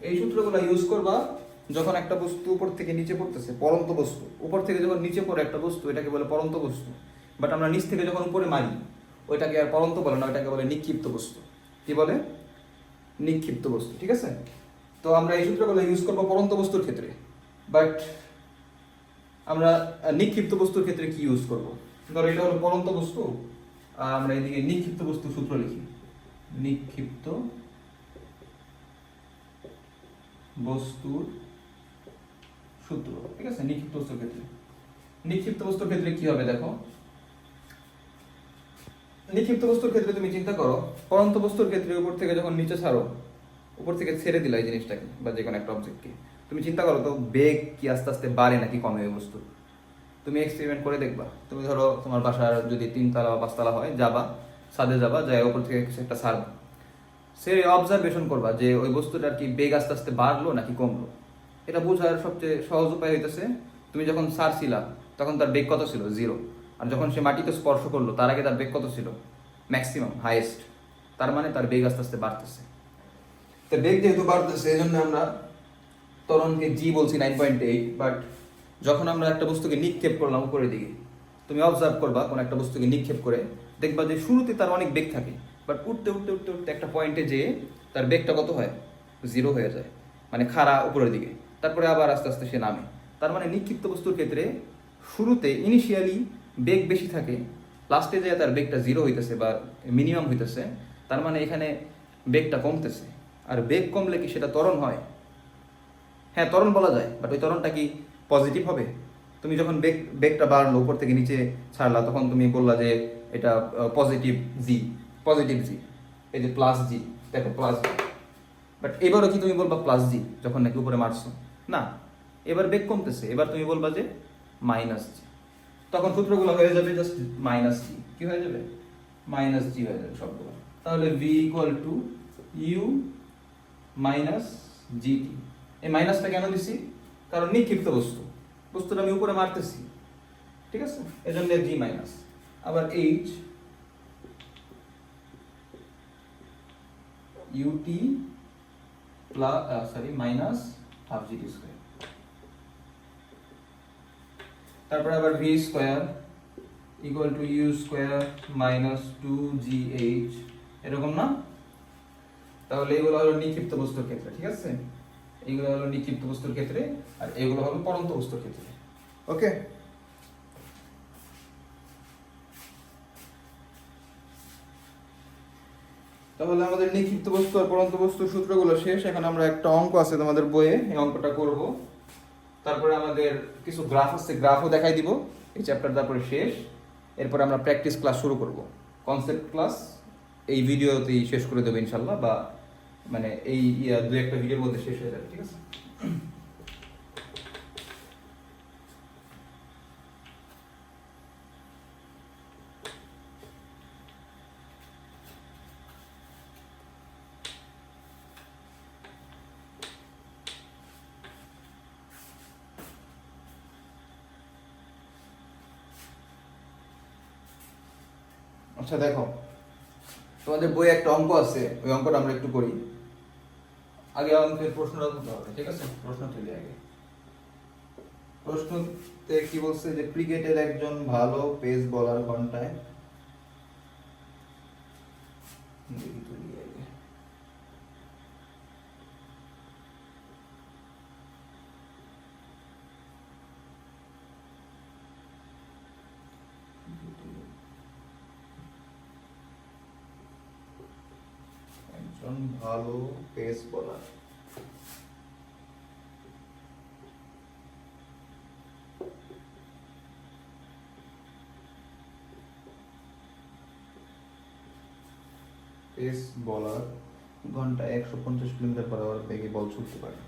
এই সূত্রগুলো ইউজ করবা যখন একটা বস্তু উপর থেকে নিচে পড়তেছে, পরন্ত বস্তু উপর থেকে যখন নিচে পড়ে একটা বস্তু, এটাকে বলে পরন্ত বস্তু। বাট আমরা নিচ থেকে যখন উপরে মারি ওইটাকে আর পড়ন্ত বলে না, ওইটাকে বলে নিক্ষিপ্ত বস্তু। কি বলে? নিক্ষিপ্ত বস্তু। ঠিক আছে, তো আমরা এই সূত্রগুলো ইউজ করবো পড়ন্ত বস্তুর ক্ষেত্রে, বাট আমরা নিক্ষিপ্ত বস্তুর ক্ষেত্রে কি ইউজ করব? ধরো এটা হলো পড়ন্ত বস্তু, আর আমরা এদিকে নিক্ষিপ্ত বস্তুর সূত্র লিখি। নিক্ষিপ্ত বস্তুর সূত্র। ঠিক আছে, নিক্ষিপ্ত বস্তুর ক্ষেত্রে, নিক্ষিপ্ত বস্তুর ক্ষেত্রে কি হবে দেখো। নিক্ষিপ্ত বস্তুর ক্ষেত্রে তুমি চিন্তা করো, পড়ন্ত বস্তুর ক্ষেত্রে উপর থেকে যখন নিচে ছাড়ো, উপর থেকে ছেড়ে দিলা এই জিনিসটাকে বা যে কোনো একটা অবজেক্টকে, তুমি চিন্তা করো তো বেগ কি আস্তে আস্তে বাড়ে নাকি কমে ওই বস্তু? তুমি এক্সপেরিমেন্ট করে দেখবা। তুমি ধরো তোমার বাসার যদি 3 তলা বা 5 তলা হয়, যাবা ছাদে যাবা, যাই উপর থেকে কিছু একটা ছাড়বা, সে অবজারভেশন করবা যে ওই বস্তুটার কি বেগ আস্তে আস্তে বাড়লো নাকি কমলো। এটা বোঝার সবচেয়ে সহজ উপায় হইতেছে, তুমি যখন ছাড়ছিলা তখন তার বেগ কত ছিল? 0। আর যখন সে মাটিতে স্পর্শ করলো তার আগে তার বেগ কত ছিল? Maximum, highest. তার মানে তার বেগ আস্তে আস্তে বাড়তেছে। তো বেগ যেহেতু বাড়তেছে এই জন্য আমরা ত্বরণকে জি বলছি 9.8। বাট যখন আমরা একটা বস্তুকে নিক্ষেপ করলাম উপরের দিকে, তুমি অবজার্ভ করবা কোন একটা বস্তুকে নিক্ষেপ করে, দেখবা যে শুরুতে তার অনেক বেগ থাকে, বাট উঠতে উঠতে উঠতে উঠতে একটা পয়েন্টে যেয়ে তার বেগটা কত হয়? 0 হয়ে যায়, মানে খাড়া উপরের দিকে। তারপরে আবার আস্তে আস্তে সে নামে। তার মানে নিক্ষিপ্ত বস্তুর ক্ষেত্রে শুরুতে ইনিশিয়ালি বেগ বেশি থাকে, লাস্টে যেয়ে তার বেগটা 0 হইতেছে বা মিনিমাম হইতেছে। তার মানে এখানে বেগটা কমতেছে। আর বেগ কমলে কি সেটা ত্বরণ হয়? হ্যাঁ, ত্বরণ বলা যায়, বাট ওই ত্বরণটা কি পজিটিভ হবে? তুমি যখন বেগটা বাড়লো উপর থেকে নিচে ছাড়লা, তখন তুমি বললা যে এটা পজিটিভ জি, পজিটিভ জি, এই যে প্লাস জি, দেখো প্লাস জি। বাট এবারও কি তুমি বলবা প্লাস জি যখন নাকি উপরে মারছো? না, এবার বেগ কমতেছে, এবার তুমি বলবা যে মাইনাস জি। তখন সূত্রগুলো হয়ে যাবে জাস্ট মাইনাস জি। কি হয়ে যাবে? মাইনাস জি হয়ে যাবে সবগুলো। তাহলে V equal to U minus GT. এই মাইনাসটা কেন দিছি? কারণ নিক্ষিপ্ত বস্তু, বস্তুটা আমি উপরে মারতেছি। ঠিক আছে, এজন্য জি মাইনাস। আবার H UT plus minus half GT square. তারপরে আবার V square equal to U square minus 2gh, এরকম না? তাহলে এগুলো হলো নিক্ষিপ্ত বস্তুর ক্ষেত্রে। ঠিক আছে, এইগুলো হলো নিক্ষিপ্ত বস্তুর ক্ষেত্রে, আর এগুলো হলো পড়ন্ত বস্তুর ক্ষেত্রে। ওকে, তাহলে আমাদের নিক্ষিপ্ত বস্তু আর পড়ন্ত বস্তুর সূত্রগুলো শেষ। এখন আমরা একটা অঙ্ক আছে তোমাদের বইয়ে, এই অঙ্কটা করব। তারপরে আমাদের কিছু গ্রাফ আছে, গ্রাফও দেখাই দিব। এই চ্যাপ্টার তারপরে শেষ। এরপরে আমরা প্র্যাকটিস ক্লাস শুরু করব, কনসেপ্ট ক্লাস এই ভিডিওতেই শেষ করে দেবো ইনশাল্লাহ, বা মানে এই 2-1টা ভিডিওর মধ্যে শেষ হয়ে যাবে। ঠিক আছে, আচ্ছা দেখো, তোমাদের বইয়ে একটা অঙ্ক আছে, ওই অঙ্কটা আমরা একটু করি। আগে অঙ্কের প্রশ্নটা করতে হবে। ঠিক আছে, প্রশ্ন তুলি আগে। প্রশ্নতে কি বলছে যে ক্রিকেটের একজন ভালো পেস বোলার ঘন্টায় একজন ভালো পেস বোলার ঘন্টায় 150 কিলোমিটার পার আওয়ার বেগে বল ছুটতে পারে।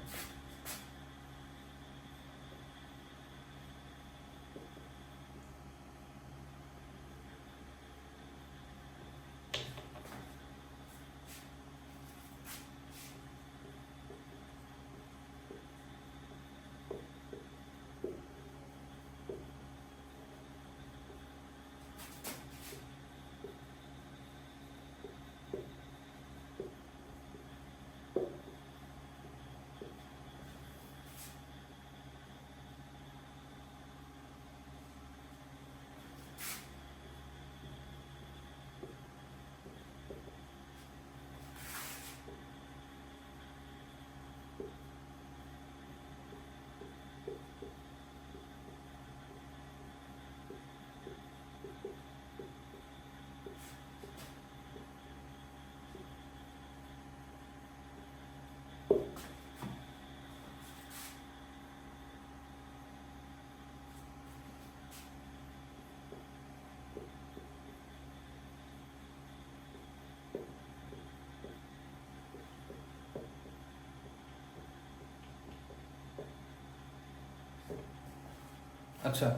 আচ্ছা,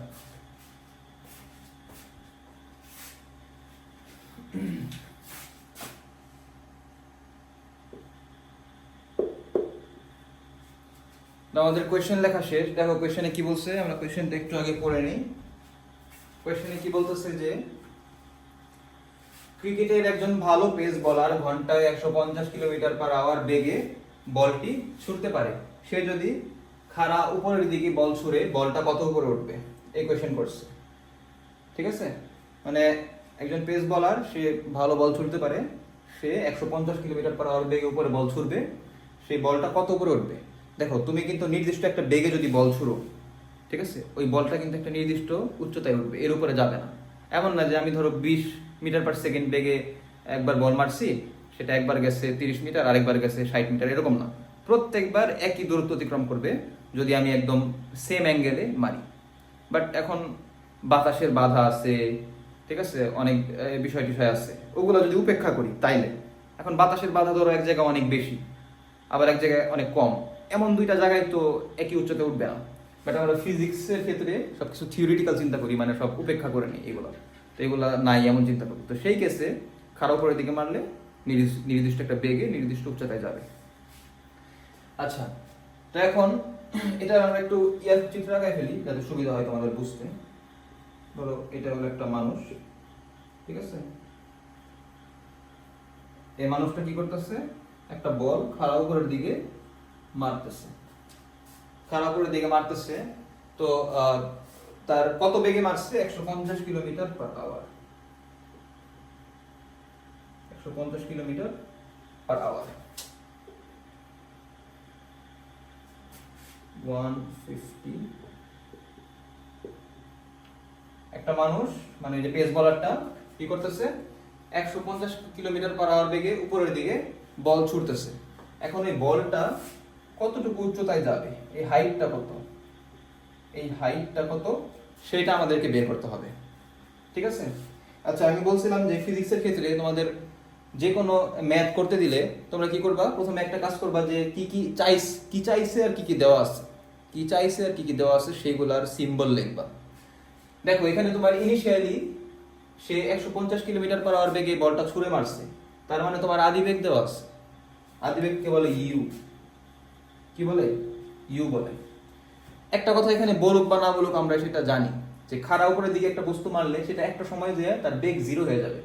আমাদের কোয়েশ্চেন লেখা শেষ। দেখো কোয়েশ্চেনে কি বলছে, আমরা কোয়েশ্চেনটা একটু আগে পড়ে নিই। কোয়েশ্চেনে কি বলতেছে যে ক্রিকেটের একজন ভালো পেস বলার ঘন্টায় 150 কিলোমিটার/আওয়ার বেগে বলটি ছুটতে পারে। সে যদি খাড়া উপরের দিকে বল ছুড়ে বলটা কত উপরে উঠবে, এই কোয়েশ্চেন করছে। ঠিক আছে, মানে একজন পেস বলার, সে ভালো বল ছুড়তে পারে, সে 150 কিলোমিটার/আওয়ার বেগে উপরে বল ছুড়বে, সেই বলটা কত উপরে উঠবে। দেখো তুমি কিন্তু নির্দিষ্ট একটা বেগে যদি বল ছুড়ো, ঠিক আছে, ওই বলটা কিন্তু একটা নির্দিষ্ট উচ্চতায় উঠবে, এর উপরে যাবে না। এমন না যে আমি ধরো 20 মিটার/সেকেন্ড বেগে একবার বল মারছি, সেটা একবার গেছে 30 মিটার, আরেকবার গেছে 60 মিটার, এরকম না। প্রত্যেকবার একই দূরত্ব অতিক্রম করবে যদি আমি একদম সেম অ্যাঙ্গেলে মারি। বাট এখন বাতাসের বাধা আছে, ঠিক আছে, অনেক বিষয় টিষয় আছে, ওগুলো যদি উপেক্ষা করি তাইলে এখন বাতাসের বাধা ধরো এক জায়গায় অনেক বেশি, আবার এক জায়গায় অনেক কম, এমন দুইটা জায়গায় তো একই উচ্চতায় উঠবে না। বাট আমরা ফিজিক্সের ক্ষেত্রে সবকিছু থিওরিটিক্যাল চিন্তা করি, মানে সব উপেক্ষা করে নিই এগুলো, তো এগুলো নাই এমন চিন্তা করি। তো সেই কেসে খারাপ উপরের দিকে মারলে নির্দিষ্ট একটা বেগে নির্দিষ্ট উচ্চতায় যাবে। আচ্ছা, তো এখন এটা আমরা একটু চিত্র আঁকায় ফেলি যাতে সুবিধা হয় তোমাদের বুঝতে। ধরো এটা হলো একটা মানুষ, ঠিক আছে, এই মানুষটা কি করতেছে, একটা বল খাড়া উপরের দিকে মারতেছে, খাড়া উপরের দিকে মারতেছে। তো তার কত বেগে মারছে, 150 কিলোমিটার/আওয়ার, 150 কিলোমিটার/আওয়ার, 150। একটা মানুষ, মানে যে পেস বলারটা কি করতেছে, 150 কিলোমিটার/আওয়ার বেগে উপরের দিকে বল ছুটতেছে। এখন এই বলটা কতটুকু উচ্চতায় যাবে, এই হাইটটা কত, এই হাইটটা কত, সেটা আমাদেরকে বের করতে হবে। ঠিক আছে, আচ্ছা আমি বলছিলাম যে ফিজিক্সের ক্ষেত্রে তোমাদের যে কোনো ম্যাথ করতে দিলে তোমরা কি করবা, প্রথমে একটা কাজ করবা যে কি চাইছে আর কি দেওয়া আছে, কি চাইছে আর কি দেওয়া আছে সেইগুলার সিম্বল লিখবা। দেখো এখানে তোমার ইনিশিয়ালি সে 150 কিলোমিটার/আওয়ার বেগে বলটা ছুঁড়ে মারছে, তার মানে তোমার আদিবেগ দেওয়া আছে, আদিবেগকে বলে ইউ, কি বলে, ইউ বলে। একটা কথা এখানে বলুক বা না বলুক আমরা সেটা জানি যে খাড়া উপরের দিকে একটা বস্তু মারলে সেটা একটা সময় যে তার বেগ 0 হয়ে যাবে,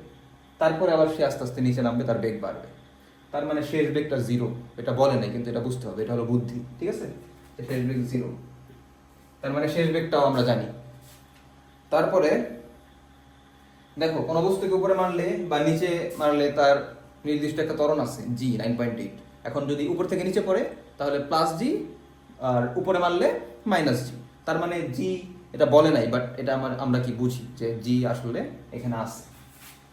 তারপরে আবার সে আস্তে আস্তে নিচে নামবে, তার বেগ বাড়বে, তার মানে শেষ বেগটা 0। এটা বলে নাই কিন্তু এটা বুঝতে হবে, এটা হলো বুদ্ধি। ঠিক আছে, শেষ বেগ 0, তার মানে শেষ বেগটাও আমরা জানি। তারপরে দেখো কোনো বস্তুকে উপরে মারলে বা নিচে মারলে তার নির্দিষ্ট একটা ত্বরণ আছে জি 9.8। এখন যদি উপর থেকে নিচে পড়ে তাহলে +g, আর উপরে মারলে -g। তার মানে জি এটা বলে নাই, বাট এটা আমরা কি বুঝি যে জি আসলে এখানে আছে,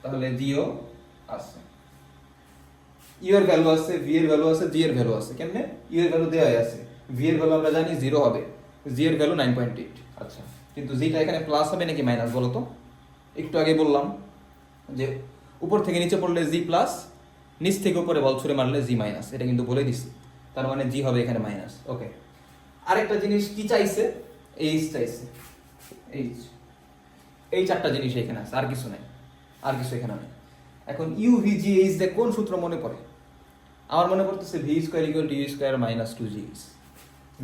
তাহলে জিও আছে, ইউ এর ভ্যালু আছে, ভি এর ভ্যালু আছে, জি এর ভ্যালু আছে। কেমনে, ইউ এর ভ্যালু দেওয়া আছে, ভি এর ভ্যালু আমরা জানি 0 হবে, জি এর ভ্যালু 9.8। আচ্ছা, কিন্তু জিটা এখানে প্লাস হবে নাকি মাইনাস বলো তো? একটু আগে বললাম যে উপর থেকে নিচে পড়লে জি প্লাস, নিচ থেকে উপরে বল ছুড়ে মারলে জি মাইনাস, এটা কিন্তু বলে দিছি, তার মানে জি হবে এখানে মাইনাস। ওকে, আরেকটা জিনিস কি চাইছে, এইচ চাইছে, এইচ, এই চারটা জিনিস এখানে আছে, আর কিছু নাই, আর কিছু এখানে নেই। এখন ইউ ভি জি এইচ দিয়ে কোন সূত্র মনে পড়ে? আমার মনে পড়তেছে V square equal to U square minus 2gh,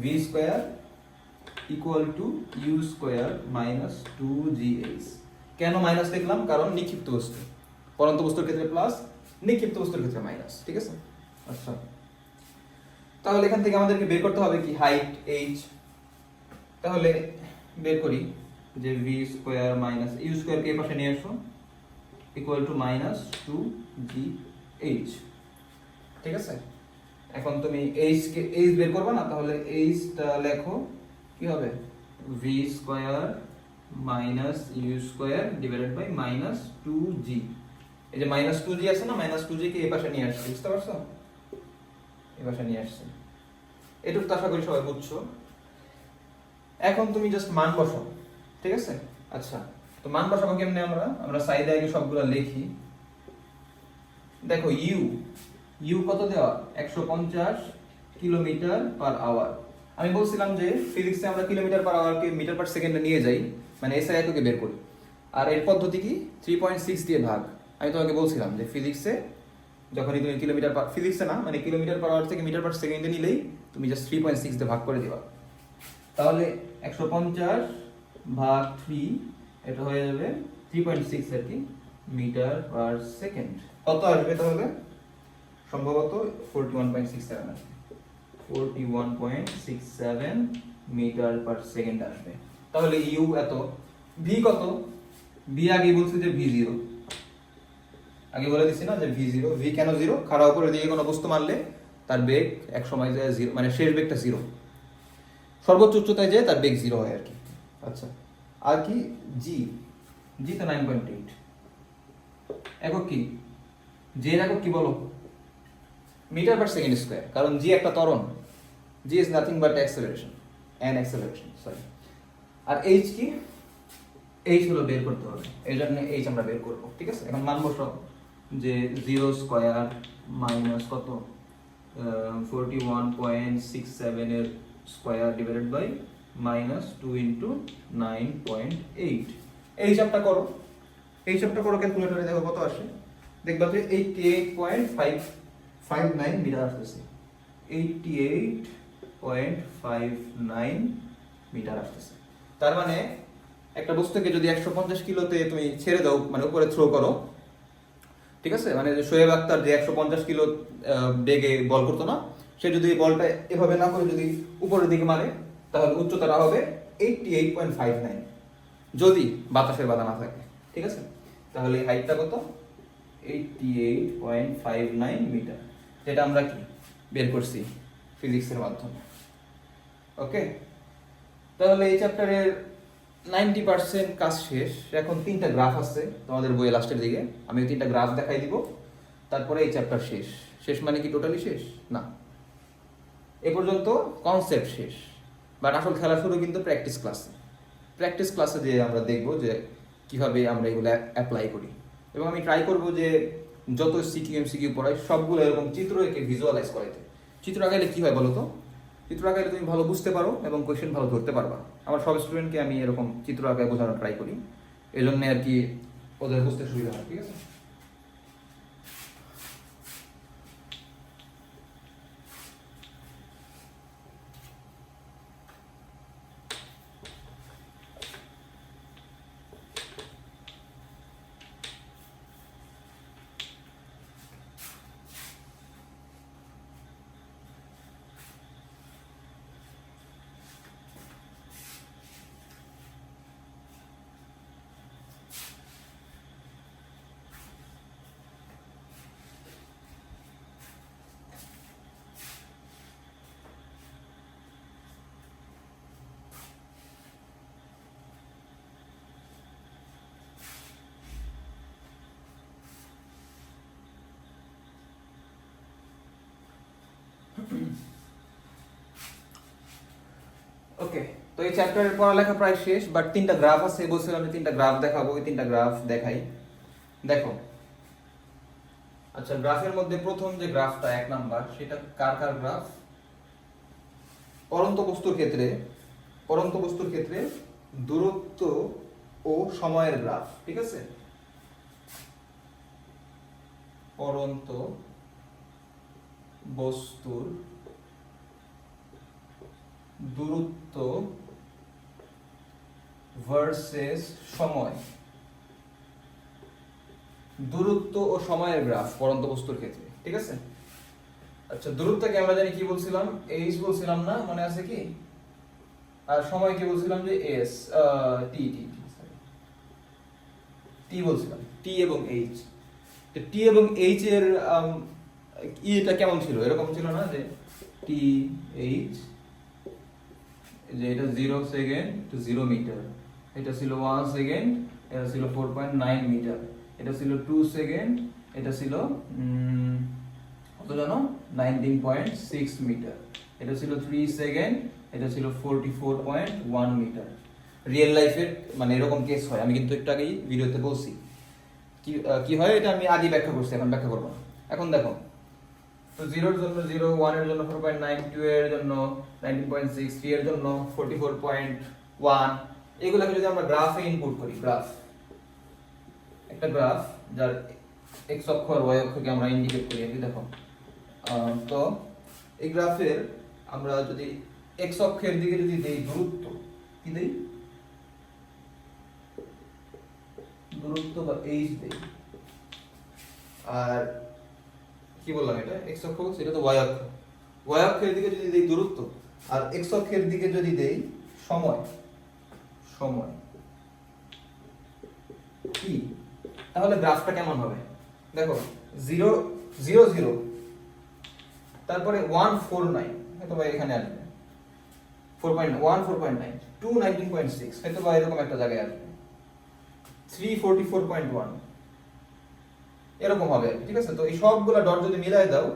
V square equal to U square minus 2gh। কেন মাইনাস লিখলাম? কারণ নিক্ষিপ্ত বস্তু, পরন্ত বস্তুর ক্ষেত্রে প্লাস, নিক্ষিপ্ত বস্তুর ক্ষেত্রে মাইনাস। ঠিক আছে, আচ্ছা তাহলে এখান থেকে আমাদেরকে বের করতে হবে কি হাইট এইচ। তাহলে বের করি যে ভি স্কোয়ার মাইনাস ইউ স্কোয়ারকে এই পাশে নিয়ে আসো, ইকুয়াল টু মাইনাস 2gh। ঠিক আছে, এখন তুমি এইচ কে এইচ বের করবে না, তাহলে এইচটা লেখো কি হবে, V square minus U square divided by minus 2g। এই যে মাইনাস 2g আছে না, মাইনাস 2g কে এই পাশে নিয়ে আসছে, বুঝতে পারছো, এই পাশে নিয়ে আসছে। এটুকু তো আশা করি সবাই বুঝছো। এখন তুমি জাস্ট মান বসাও। ঠিক আছে, আচ্ছা তো মান বসাবো কেমনে? আমরা সাইডে আগে সবগুলো লিখি। দেখো ইউ কত দেওয়া, 150 কিলোমিটার/আওয়ার, আমি বলছিলাম যে ফিজিক্সে আমরা কিলোমিটার পার আওয়ারকে মিটার পার সেকেন্ডে নিয়ে যাই, মানে এসআই এককে বের করি। আর এর পদ্ধতি কি 3.6 দিয়ে ভাগ। আমি তোমাকে বলছিলাম যে ফিজিক্সে যখনই তুমি কিলোমিটার পার, ফিজিক্সে না মানে কিলোমিটার পার আওয়ার থেকে মিটার পার সেকেন্ডে নিলেই তুমি জাস্ট 3.6 দিয়ে ভাগ করে দিবা। তাহলে 150 ভাগ 3, এটা হয়ে যাবে 3.6 আর কি মিটার পার সেকেন্ড। কত আসবে তাহলে? সম্ভবত 41.67 আসবে, 41.67 মিটার পার সেকেন্ড আসবে। তাহলে ইউ এত, ভি কত? ভি আগে বলছি যে ভি জিরো, আগে বলে দিছি না যে ভি জিরো। ভি কেন জিরো? খাড়া উপরের দিকে কোনো বস্তু মারলে তার বেগ এক সময় যায় জিরো, মানে শেষ বেগটা জিরো, সর্বোচ্চ উচ্চতায় যায় তার বেগ জিরো হয় আর কি। আচ্ছা, আর কি জি? জি তো 9.8। একক কি? জি এর একক কি বলো? মিটার পার সেকেন্ড স্কয়ার, কারণ জি একটা ত্বরণ। G is nothing but acceleration, an acceleration, sorry. আর এইচ কি? এইচ হলো বের করতে হবে, এই জন্য এইচ আমরা বের করবো। ঠিক আছে, এখন মান বসাও যে 0 স্কয়ার মাইনাস কত 41.67 এর square divided by minus 2 into 9.8। এই হিসাবটা করো, এই হিসাবটা করো ক্যালকুলেটরে, দেখো কত আসে। দেখবা যে 88.59 মিটার আসতেছে, 88.59 মিটার আসতেছে। তার মানে একটা বস্তুকে যদি 150 কিলোতে তুমি ছেড়ে দাও, মানে উপরে থ্রো করো, ঠিক আছে, মানে শোয়েব আক্তার যে 150 কিলো বেগে বল করতো না, সে যদি বলটা এভাবে না করে যদি উপরের দিকে মারে, তাহলে উচ্চতাটা হবে 88.59, যদি বাতাসের বাধা না থাকে। ঠিক আছে, তাহলে হাইটটা কত? 88.59 মিটার, যেটা আমরা কি বের করছি ফিজিক্সের মাধ্যমে। ওকে, তাহলে এই চ্যাপ্টারের 90% কাজ শেষ। এখন 3টা গ্রাফ আছে তোমাদের বইয়ে লাস্টের দিকে, আমি 3টা গ্রাফ দেখাই দিব, তারপরে এই চ্যাপ্টার শেষ। শেষ মানে কি টোটালি শেষ না, এ পর্যন্ত কনসেপ্ট শেষ, বাট আসল খেলা শুরু কিন্তু প্র্যাকটিস ক্লাসে। প্র্যাকটিস ক্লাসে যে আমরা দেখব যে কিভাবে আমরা এগুলো অ্যাপ্লাই করি, এবং আমি ট্রাই করব যে যত সিকিউ এমসিকিউ পড়াই সবগুলো এরকম চিত্র এঁকে ভিজুয়ালাইজ করাইতে। চিত্র আঁকাইলে কি হয় বলো তো? চিত্র আঁকাইলে তুমি ভালো বুঝতে পারো এবং কোয়েশ্চেন ভালো ধরতে পারবা। আমার সব স্টুডেন্টকে আমি এরকম চিত্র আঁকায় বোঝানোর ট্রাই করি, এই জন্য আর কি ওদের বুঝতে সুবিধা হয়। ঠিক আছে, ওকে। তো এই চ্যাপ্টারের পড়ালেখা প্রায় শেষ, বাট 3টা গ্রাফ আছে, বলছিলাম আমি 3টা গ্রাফ দেখাবো, ওই 3টা গ্রাফ দেখাই। দেখো, আচ্ছা, গ্রাফের মধ্যে প্রথম যে গ্রাফটা 1 নাম্বার, সেটা কার কার গ্রাফ? পরন্ত বস্তুর ক্ষেত্রে দূরত্ব ও সময়ের গ্রাফ। ঠিক আছে, পরন্ত বস্তুর দূরত্ব ভার্সেস সময়, দূরত্ব ও সময়ের গ্রাফ পরন্ত বস্তুর ক্ষেত্রে। ঠিক আছে, আচ্ছা, দূরত্বকে আমরা জানি কি বলছিলাম? এইচ বলছিলাম না, মনে আছে কি? আর সময় কি বলছিলাম? যে এস, টি টি টি বলছিলাম, টি এবং এইচ। টি এবং এইচ এর এটা কেমন ছিল? এরকম ছিল না যে টি এইচ, যে এটা 0 সেকেন্ড টু 0 মিটার, এটা ছিল 1 সেকেন্ড, এটা ছিল 4.9 মিটার, এটা ছিল 2 সেকেন্ড, এটা ছিল কত জানো? 19.6 মিটার, এটা ছিল 3 সেকেন্ড, এটা ছিল 44.1 মিটার। রিয়েল লাইফের মানে এরকম কেস হয়, আমি কিন্তু একটু আগেই ভিডিওতে বলছি কি হয়, এটা আমি আগে ব্যাখ্যা করছি, এখন ব্যাখ্যা করবো না। এখন দেখো, তো 0 এর জন্য 0, 1 এর জন্য 4.9, 2 এর জন্য 19.6, 3 এর জন্য 44.1। এগুলোকে যদি আমরা গ্রাফে ইনপুট করি, গ্রাফ, একটা গ্রাফ যার x অক্ষ আর y অক্ষকে আমরা ইন্ডিকেট করি, এই দেখো। তো এই গ্রাফের আমরা যদি x অক্ষের দিকে যদি দেই দূরত্ব, কি দেই, দূরত্ব বা h দেই, আর কি বললাম এটা x অক্ষ, সেটা তো y অক্ষ, y অক্ষের দিকে যদি দেই দূরত্ব আর x অক্ষের দিকে যদি দেই সময়, সময় কি, তাহলে গ্রাফটা কেমন হবে? দেখো 0 0 0, তারপরে 149, হয়তো বা এখানে আসবে 4.1 4.9, 2 19.6, হয়তো বা এরকম একটা জায়গায় আসবে, 3 44.1, এরকম হবে, ঠিক আছে? তো এই সবগুলা ডট যদি মিলাই দাও,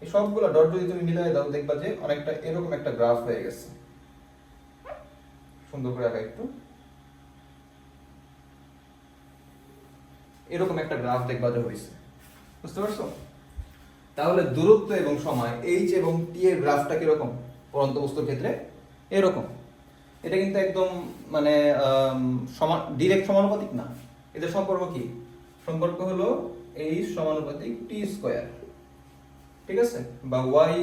এই সবগুলা ডট যদি তুমি মিলাই দাও, দেখবা যে অনেকটা এরকম একটা গ্রাফ হয়ে গেছে। সুন্দর করে আঁকা একটু, এরকম একটা গ্রাফ দেখবা যে হয়েছে, বুঝতে পারছো? তাহলে দূরত্ব এবং সময় h এবং t এর গ্রাফটা কিরকম পরন্ত বস্তুর ক্ষেত্রে? এরকম। এটা কিন্তু একদম মানে সমান, ডিরেক্ট সমানুপাতিক না। এদের সম্পর্ক কি? সম্পর্ক হলো h সমানুপাতিক t স্কয়ার, ঠিক আছে, বা y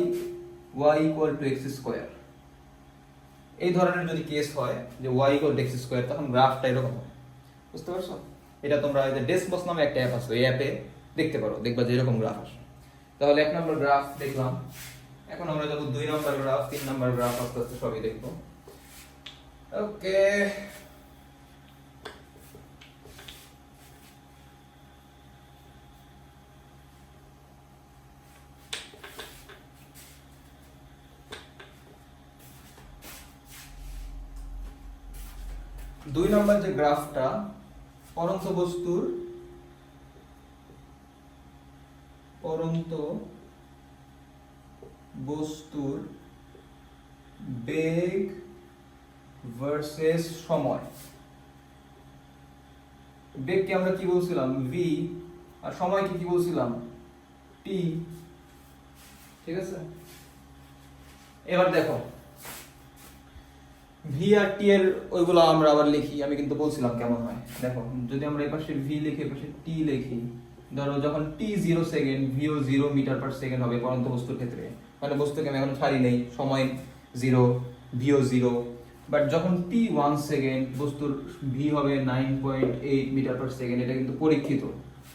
equal to x square. এই ধরনের যদি কেস হয় যে y equal to x square, তখন গ্রাফটা এরকম হবে, বুঝতে পারছো? এটা তোমরা এই যে ডেসমস নামে একটা অ্যাপ আছে, এই অ্যাপে দেখতে পারো, দেখবা যে এরকম গ্রাফ আসে। তাহলে 1 নম্বর গ্রাফ দেখলাম, এখন আমরা যাব 2 নম্বর গ্রাফ, 3 নম্বর গ্রাফ, আস্তে আস্তে সবই দেখবো। ওকে, দুই নম্বর যে গ্রাফটা, পরন্ত বস্তুর বেগ ভার্সেস সময়। বেগকে আমরা কি বলছিলাম? v, আর সময়কে কি বলছিলাম? t, ঠিক আছে? এবার দেখো v আর t এর ওইগুলো আমরা আবার লিখি, আমি কিন্তু বলছিলাম কেমন হয়। দেখো যদি আমরা এই পাশে v লিখি, এই পাশে t লিখি, ধরো যখন t 0 সেকেন্ড, v ও 0 মিটার পার সেকেন্ড হবে পরন্ত বস্তুর ক্ষেত্রে, মানে বস্তুকে আমি এখন ছাড়ি নেই, সময় 0, v ও 0। বাট যখন t 1 সেকেন্ড, বস্তুর v হবে 9.8 মিটার পার সেকেন্ড। এটা কিন্তু পরীক্ষিত,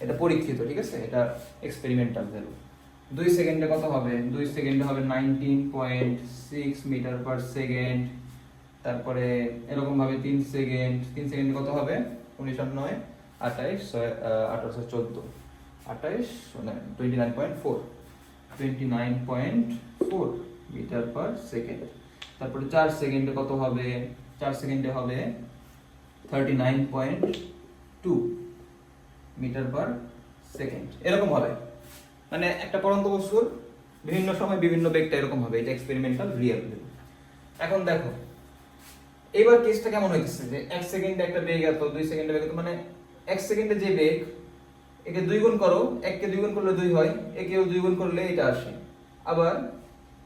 এটা পরীক্ষিত, ঠিক আছে, এটা এক্সপেরিমেন্টাল ভ্যালু। 2 সেকেন্ডে কত হবে? 2 সেকেন্ডে হবে 19.6 মিটার পার সেকেন্ড। তারপরে এরকম ভাবে 3 সেকেন্ডে কত হবে? 19 আর 9 28, 18 14, 28 মানে 29.4 মিটার পার সেকেন্ড। তারপরে 4 সেকেন্ডে কত হবে? 4 সেকেন্ডে হবে 39.2 মিটার পার সেকেন্ড। এরকম হবে, মানে একটা পরন্ত বস্তুর বিভিন্ন সময় বিভিন্ন বেগটা এরকম হবে। এটা এক্সপেরিমেন্টাল রিয়েল। এখন দেখো এবার কেসটা কেমন হইতেছে, যে 1 সেকেন্ডে একটা বেগ এত, 2 সেকেন্ডে বেগ এত, মানে 1 সেকেন্ডে যে বেগ, একে 2 গুণ করো, 1 কে 2 গুণ করলে 2 হয়, একেও 2 গুণ করলে এটা আসে, আবার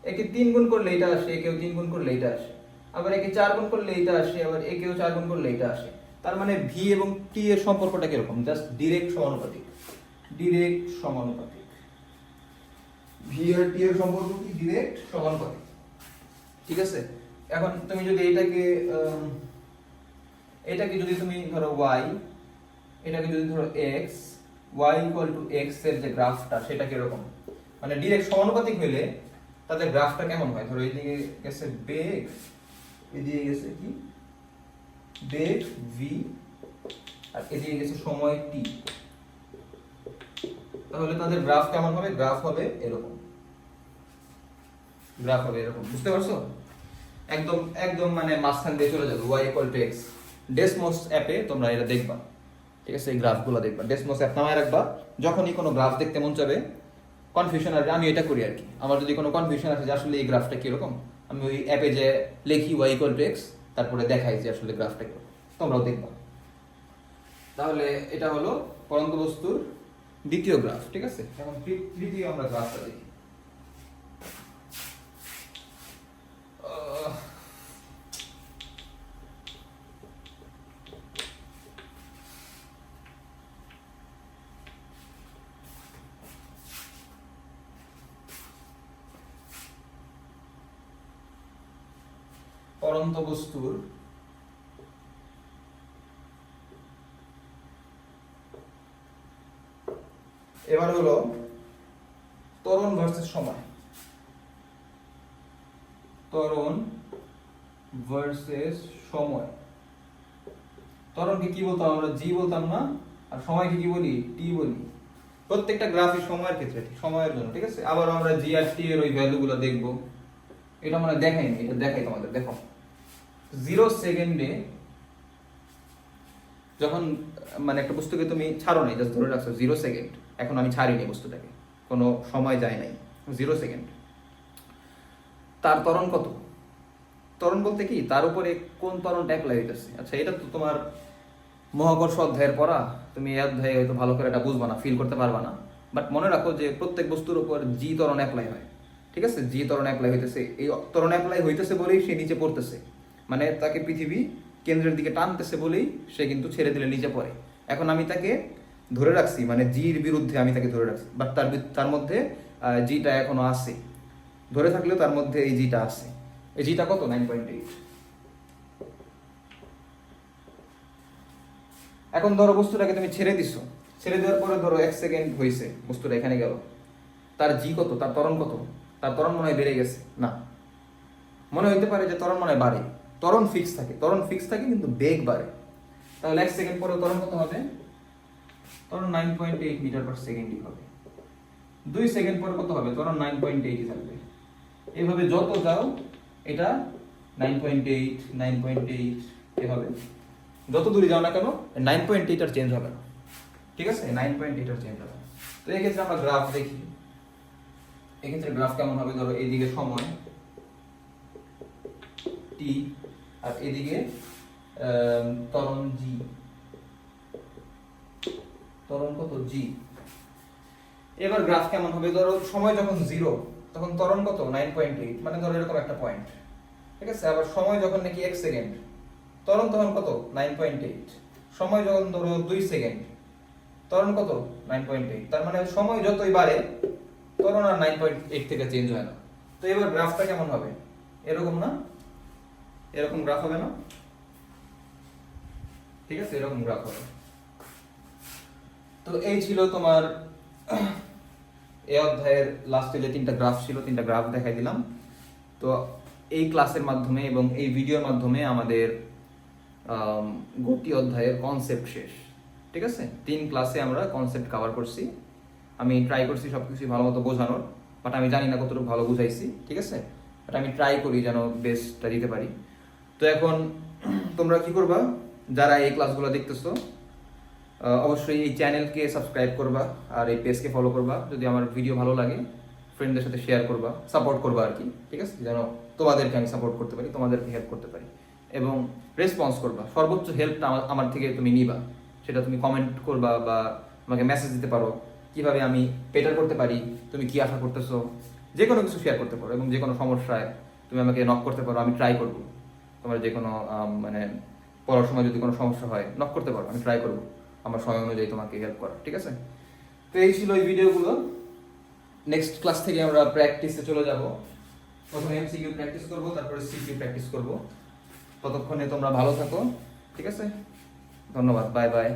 একে 3 গুণ করলে এটা আসে, একেও 3 গুণ করলে এটা আসে, আবার একে 4 গুণ করলে এটা আসে, আবার একেও 4 গুণ করলে এটা আসে। তার মানে v এবং t এর সম্পর্কটা কি রকম? জাস্ট ডাইরেক্ট সমানুপাতিক, ডাইরেক্ট সমানুপাতিক। v আর t এর সম্পর্ক কি? ডাইরেক্ট সমানুপাতিক, ঠিক আছে? এখন তুমি যদি এটাকে যদি তুমি ধরো y, এটাকে যদি ধরো x, y equal to x এর যে গ্রাফটা, সেটা কি রকম? মানে ডাইরেক্ট সমানুপাতিক হইলে তাদের গ্রাফটা কেমন হয়? ধরো এইদিকে গেছে বেগ, এদিকে গেছে কি বেগ v, আর এদিকে গেছে সময় t, তাহলে তাদের গ্রাফ কেমন হবে? গ্রাফ হবে এরকম, গ্রাফ হবে এরকম, বুঝতে পারছো? একদম একদম মানে মাঝখান দিয়ে চলে যাবে, y ইকুয়াল টু x। ডেসমস অ্যাপে তোমরা এটা দেখবা, ঠিক আছে? এই গ্রাফগুলো দেখবা, ডেসমস অ্যাপ নামায় রাখবা। যখনই কোনো গ্রাফ দেখতে মন চাবে, কনফিউশন আসবে, আমি এটা করি আর কি, আমার যদি কোনো কনফিউশন আসে যে আসলে এই গ্রাফটা কিরকম, আমি ওই অ্যাপে যে লিখি y ইকুয়াল টু x, তারপরে দেখাই যে আসলে গ্রাফটা কিরকম, তোমরাও দেখবা। তাহলে এটা হলো পরন্ত বস্তুর দ্বিতীয় গ্রাফ, ঠিক আছে? এখন তৃতীয় আমরা গ্রাফটা দেখি। পড়ন্ত বস্তুর এবার হলো ত্বরণ ভার্সেস সময়। ত্বরণ ভার্সেস সময়। ত্বরণকে কি বলতাম আমরা? জি বলতাম না, আর সময়কে কি বলি? টি বলি। প্রত্যেকটা গ্রাফই সময়ের ক্ষেত্রে, সময়ের জন্য, ঠিক আছে? আবার আমরা জি আর টি এর ওই ভ্যালুগুলো দেখব। এটা মানে দেখাইনি, এটা দেখাই তোমাদের। দেখো 0 সেকেন্ডে যখন মানে একটা বস্তুকে তুমি ছাড়ো নাই, জাস্ট ধরে রাখছো 0 সেকেন্ড, এখন আমি ছাড়িনি বস্তুটাকে, কোনো সময় যায় নাই, 0 সেকেন্ড, তার ত্বরণ কত? ত্বরণ বলতে কি, তার উপরে কোন ত্বরণটা অ্যাপ্লাই হইতেছে। আচ্ছা, এটা তো তোমার মহাকর্ষ অধ্যায়ের পড়া, তুমি এই অধ্যায়ে হয়তো ভালো করে এটা বুঝবা না, ফিল করতে পারবা না, বাট মনে রাখো যে প্রত্যেক বস্তুর উপর জি ত্বরণ অ্যাপ্লাই হয়, ঠিক আছে? জি ত্বরণ অ্যাপ্লাই হইতেছে, এই ত্বরণ অ্যাপ্লাই হইতেছে বলেই সে নিচে পড়তেছে, মানে তাকে পৃথিবী কেন্দ্রের দিকে টানতেছে বলেই সে কিন্তু ছেড়ে দিলে নিচে পড়ে। এখন আমি তাকে ধরে রাখছি, মানে জির বিরুদ্ধে আমি তাকে ধরে রাখছি, বাট তার মধ্যে জিটা এখনো আছে, ধরে থাকলেও তার মধ্যে এই জিটা আছে। এই জিটা কত? 9.8। এখন ধরো বস্তুটাকে তুমি ছেড়ে দিছো, ছেড়ে দেওয়ার পরে ধরো 1 সেকেন্ড হয়েছে, বস্তুটা এখানে গেল, তার জি কত? তার ত্বরণ কত? তার ত্বরণ মনে হয় বেড়ে গেছে না, মনে হইতে পারে যে ত্বরণ মনে হয় বাড়ে। ত্বরণ ফিক্স থাকে, ত্বরণ ফিক্স থাকে কিন্তু বেগ বাড়ে। তাহলে 1 সেকেন্ড পরে ত্বরণ কত হবে? ত্বরণ 9.8 মিটার পার সেকেন্ডই হবে। 2 সেকেন্ড পরে কত হবে? ত্বরণ 9.8 থাকবে। এইভাবে যত যাও এটা 9.8 9.8 এভাবে যত দূরে যাও না কেন 9.8 আর চেঞ্জ হবে না, ঠিক আছে? 9.8 আর চেঞ্জ হবে না। তো এই ক্ষেত্রে আমরা গ্রাফ দেখি, এক্ষেত্রে গ্রাফ কেমন হবে? ধরো এইদিকে সময় টি আর এদিকে ত্বরণ জি, ত্বরণ কত? জি। এবার গ্রাফ কেমন হবে? ধরো সময় যখন 0 তখন ত্বরণ কত? 9.8, মানে ধরো এরকম একটা পয়েন্ট, ঠিক আছে? আবার সময় যখন নাকি 1 সেকেন্ড, ত্বরণ তখন কত? 9.8। সময় যখন ধরো 2 সেকেন্ড, ত্বরণ কত? 9.8। তার মানে সময় যতই বাড়ে ত্বরণ আর 9.8 থেকে চেঞ্জ হয় না। তো এবার গ্রাফটা কেমন হবে? এরকম না? এরকম গ্রাফ হবে না? ঠিক আছে, এরকম গ্রাফ হবে। তো এই ছিল তোমার এই অধ্যায়ের লাস্টে যে 3টা গ্রাফ ছিল, 3টা গ্রাফ দেখাই দিলাম। তো এই ক্লাসের মাধ্যমে এবং এই ভিডিওর মাধ্যমে আমাদের গতি অধ্যায়ের কনসেপ্ট শেষ, ঠিক আছে? 3 ক্লাসে আমরা কনসেপ্ট কভার করছি। আমি ট্রাই করছি সবকিছু ভালো মতো বোঝানোর, বাট আমি জানি না কতটুকু ভালো বুঝাইছি, ঠিক আছে? বাট আমি ট্রাই করি যেন বেস্টটা দিতে পারি। তো এখন তোমরা কি করবা, যারা এই ক্লাসগুলো দেখতেছো অবশ্যই এই চ্যানেলকে সাবস্ক্রাইব করবা আর এই পেজকে ফলো করবা। যদি আমার ভিডিও ভালো লাগে ফ্রেন্ডদের সাথে শেয়ার করবা, সাপোর্ট করবা আর কি, ঠিক আছে? যেন তোমাদেরকে আমি সাপোর্ট করতে পারি, তোমাদেরকে হেল্প করতে পারি, এবং রেসপন্স করবা। সর্বোচ্চ হেল্পটা আমার থেকে তুমি নিবা, সেটা তুমি কমেন্ট করবা বা আমাকে মেসেজ দিতে পারো, কিভাবে আমি বেটার করতে পারি, তুমি কি আশা করতেছো, যে কোনো কিছু শেয়ার করতে পারো। এবং যে কোনো সমস্যায় তুমি আমাকে নক করতে পারো, আমি ট্রাই করবো। তোমার যে কোনো মানে পড়ার সময় যদি কোনো সমস্যা হয় নক করতে পারো, আমি ট্রাই করবো আমার সময় অনুযায়ী তোমাকে হেল্প করার, ঠিক আছে? তো এই ছিল এই ভিডিওগুলো। নেক্সট ক্লাস থেকে আমরা প্র্যাকটিসে চলে যাব। প্রথমে এমসিকিউ প্র্যাকটিস করব, তারপরে সিকিউ প্র্যাকটিস করব। ততক্ষণে তোমরা ভালো থাকো, ঠিক আছে? ধন্যবাদ, বাই বাই।